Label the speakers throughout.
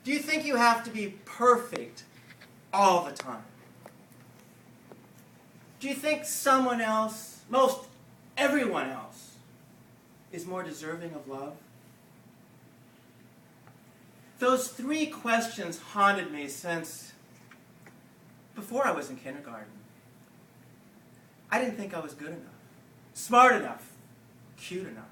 Speaker 1: Do you think you have to be perfect all the time? Do you think someone else, most everyone else, is more deserving of love? Those three questions haunted me since before I was in kindergarten. I didn't think I was good enough, smart enough, cute enough.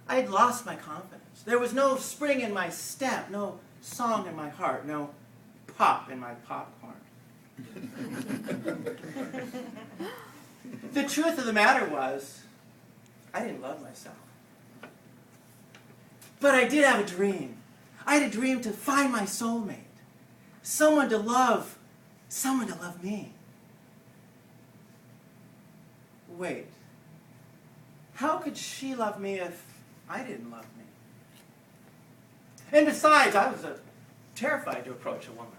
Speaker 1: I had lost my confidence. There was no spring in my step, no song in my heart, no pop in my popcorn. The truth of the matter was, I didn't love myself. But I did have a dream. I had a dream to find my soulmate. Someone to love me. Wait, how could she love me if I didn't love me? And besides, I was terrified to approach a woman.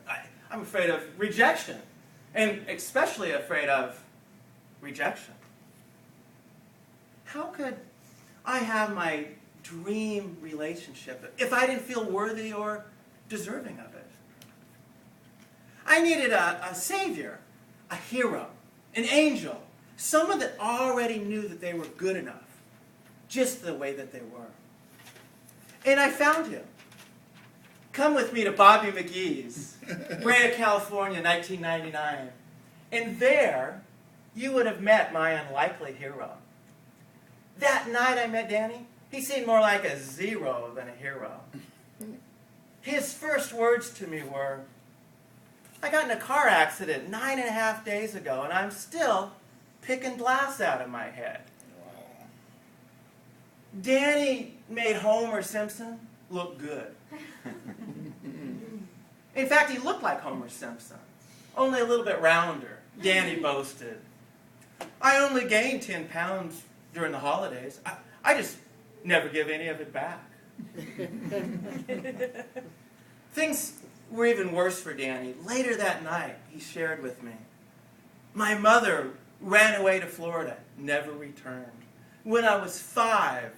Speaker 1: I'm afraid of rejection, and especially afraid of rejection. How could I have my dream relationship if I didn't feel worthy or deserving of it? I needed a savior, a hero, an angel, someone that already knew that they were good enough, just the way that they were. And I found him. Come with me to Bobby McGee's, Brea, California, 1999. And there, you would have met my unlikely hero. That night I met Danny, he seemed more like a zero than a hero. His first words to me were, I got in a car accident 9.5 days ago, and I'm still picking glass out of my head. Danny made Homer Simpson look good. In fact, he looked like Homer Simpson, only a little bit rounder, Danny boasted. I only gained 10 pounds during the holidays. I just never give any of it back. Things were even worse for Danny. Later that night, he shared with me, my mother ran away to Florida, never returned. When I was 5,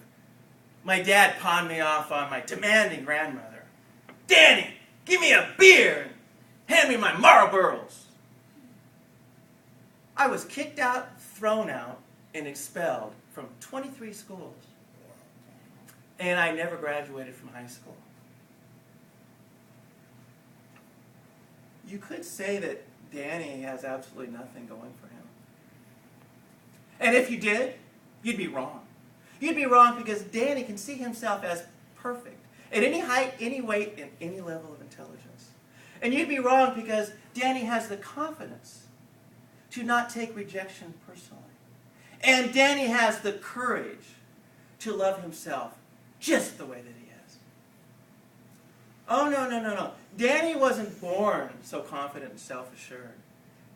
Speaker 1: my dad pawned me off on my demanding grandmother. Danny, give me a beer and hand me my Marlboros. I was kicked out, thrown out, and expelled from 23 schools. And I never graduated from high school. You could say that Danny has absolutely nothing going for him. And if you did, you'd be wrong. You'd be wrong because Danny can see himself as perfect, at any height, any weight, and any level of intelligence. And you'd be wrong because Danny has the confidence to not take rejection personally. And Danny has the courage to love himself just the way that he is. Oh, no. Danny wasn't born so confident and self-assured.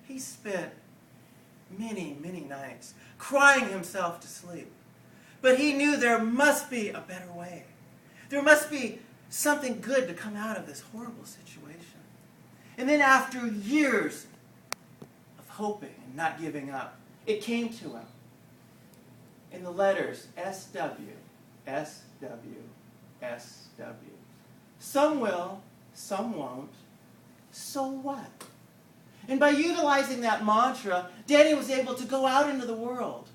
Speaker 1: He spent many, many nights crying himself to sleep. But he knew there must be a better way. There must be something good to come out of this horrible situation. And then after years of hoping and not giving up, it came to him in the letters SW, SW, SW. Some will, some won't. So what? And by utilizing that mantra, Danny was able to go out into the world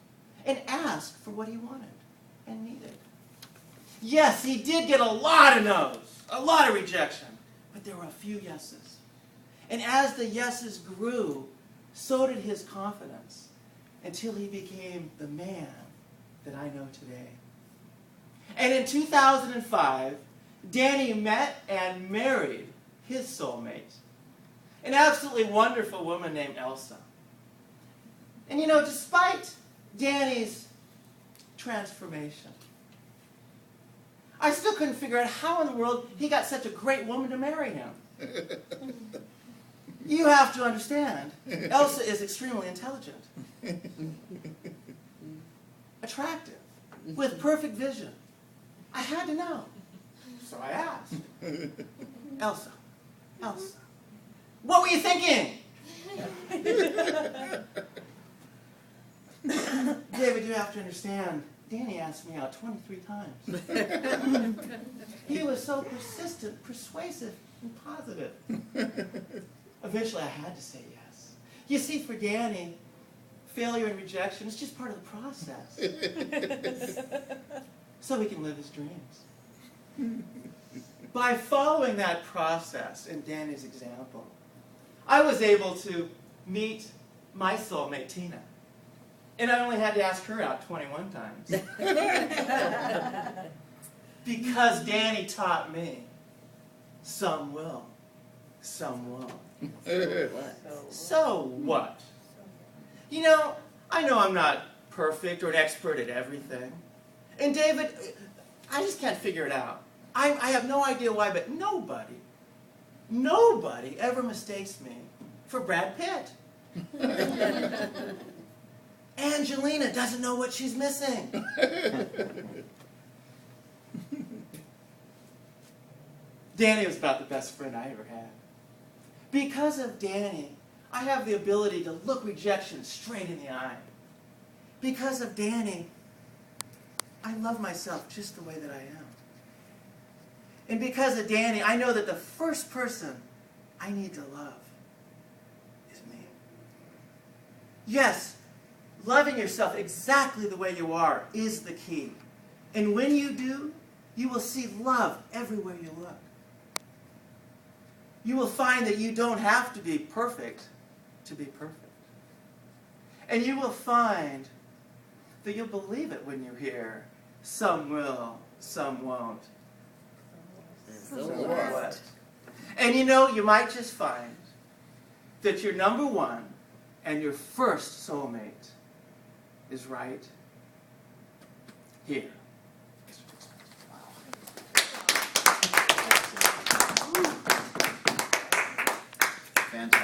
Speaker 1: and ask for what he wanted and needed. Yes, he did get a lot of no's, a lot of rejection, but there were a few yeses. And as the yeses grew, so did his confidence, until he became the man that I know today. And in 2005, Danny met and married his soulmate, an absolutely wonderful woman named Elsa. And you know, despite Danny's transformation, I still couldn't figure out how in the world he got such a great woman to marry him. You have to understand, Elsa is extremely intelligent, attractive, with perfect vision. I had to know, so I asked. Elsa, what were you thinking? David, you have to understand, Danny asked me out 23 times. He He was so persistent, persuasive, and positive. Eventually, I had to say yes. You see, for Danny, failure and rejection is just part of the process. So he can live his dreams. By following that process in Danny's example, I was able to meet my soulmate, Tina. And I only had to ask her out 21 times. Because Danny taught me, some will, some won't. So what? You know I'm not perfect or an expert at everything. And David, I just can't figure it out. I have no idea why, but nobody ever mistakes me for Brad Pitt. Angelina doesn't know what she's missing. Danny was about the best friend I ever had. Because of Danny, I have the ability to look rejection straight in the eye. Because of Danny, I love myself just the way that I am. And because of Danny, I know that the first person I need to love is me. Yes, loving yourself exactly the way you are is the key. And when you do, you will see love everywhere you look. You will find that you don't have to be perfect to be perfect. And you will find that you'll believe it when you hear, some will, some won't. So what? And you might just find that your number one and your first soulmate is right here.
Speaker 2: Fantastic.